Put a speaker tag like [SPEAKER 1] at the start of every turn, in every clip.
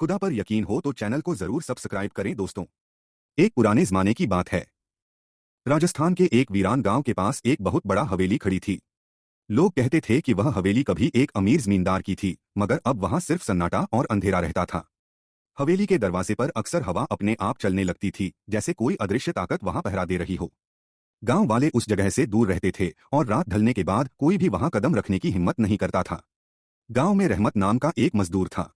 [SPEAKER 1] खुदा पर यकीन हो तो चैनल को जरूर सब्सक्राइब करें दोस्तों। एक पुराने जमाने की बात है। राजस्थान के एक वीरान गांव के पास एक बहुत बड़ा हवेली खड़ी थी। लोग कहते थे कि वह हवेली कभी एक अमीर जमींदार की थी, मगर अब वहां सिर्फ सन्नाटा और अंधेरा रहता था। हवेली के दरवाजे पर अक्सर हवा अपने आप चलने लगती थी, जैसे कोई अदृश्य ताकत वहां पहरा दे रही हो। गांव वाले उस जगह से दूर रहते थे और रात ढलने के बाद कोई भी वहां कदम रखने की हिम्मत नहीं करता था। गांव में रहमत नाम का एक मजदूर था।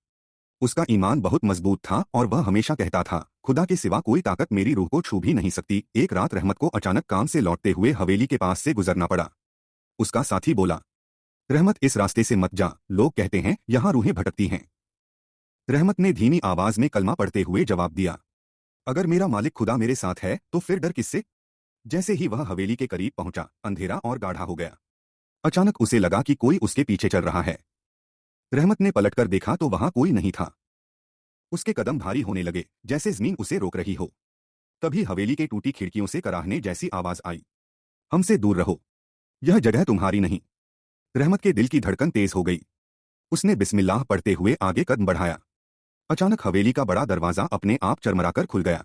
[SPEAKER 1] उसका ईमान बहुत मजबूत था और वह हमेशा कहता था, खुदा के सिवा कोई ताकत मेरी रूह को छू भी नहीं सकती। एक रात रहमत को अचानक काम से लौटते हुए हवेली के पास से गुजरना पड़ा। उसका साथी बोला, रहमत इस रास्ते से मत जा, लोग कहते हैं यहाँ रूहें भटकती हैं। रहमत ने धीमी आवाज में कलमा पढ़ते हुए जवाब दिया, अगर मेरा मालिक खुदा मेरे साथ है तो फिर डर किससे। जैसे ही वह हवेली के करीब पहुंचा, अंधेरा और गाढ़ा हो गया। अचानक उसे लगा कि कोई उसके पीछे चल रहा है। रहमत ने पलटकर देखा तो वहां कोई नहीं था। उसके कदम भारी होने लगे, जैसे जमीन उसे रोक रही हो। तभी हवेली के टूटी खिड़कियों से कराहने जैसी आवाज आई, हमसे दूर रहो, यह जगह तुम्हारी नहीं। रहमत के दिल की धड़कन तेज हो गई। उसने बिस्मिल्लाह पढ़ते हुए आगे कदम बढ़ाया। अचानक हवेली का बड़ा दरवाजा अपने आप चरमराकर खुल गया।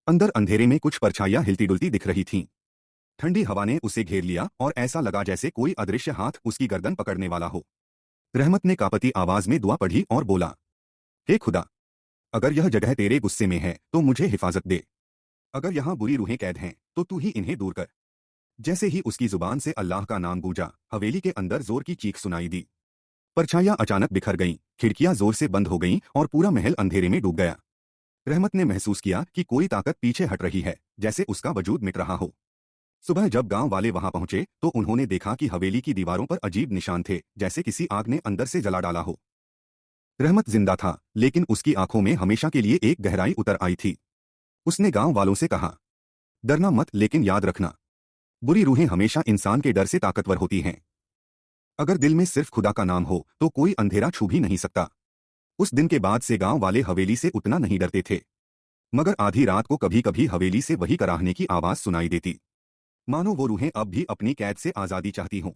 [SPEAKER 1] अंदर अंधेरे में कुछ परछाइयां हिलती डुलती दिख रही थीं। ठंडी हवा ने उसे घेर लिया और ऐसा लगा जैसे कोई अदृश्य हाथ उसकी गर्दन पकड़ने वाला हो। रहमत ने कांपती आवाज में दुआ पढ़ी और बोला, हे खुदा, अगर यह जगह तेरे गुस्से में है तो मुझे हिफाजत दे। अगर यहाँ बुरी रूहें कैद हैं तो तू ही इन्हें दूर कर। जैसे ही उसकी जुबान से अल्लाह का नाम गूंजा, हवेली के अंदर जोर की चीख सुनाई दी। परछाइयां अचानक बिखर गईं, खिड़कियां जोर से बंद हो गईं और पूरा महल अंधेरे में डूब गया। रहमत ने महसूस किया कि कोई ताकत पीछे हट रही है, जैसे उसका वजूद मिट रहा हो। सुबह जब गांव वाले वहां पहुंचे तो उन्होंने देखा कि हवेली की दीवारों पर अजीब निशान थे, जैसे किसी आग ने अंदर से जला डाला हो। रहमत जिंदा था, लेकिन उसकी आंखों में हमेशा के लिए एक गहराई उतर आई थी। उसने गांव वालों से कहा, डरना मत, लेकिन याद रखना, बुरी रूहें हमेशा इंसान के डर से ताकतवर होती हैं। अगर दिल में सिर्फ खुदा का नाम हो तो कोई अंधेरा छू भी नहीं सकता। उस दिन के बाद से गांव वाले हवेली से उतना नहीं डरते थे। मगर आधी रात को कभी कभी हवेली से वही कराहने की आवाज सुनाई देती, मानो वो रूहें अब भी अपनी कैद से आजादी चाहती हों।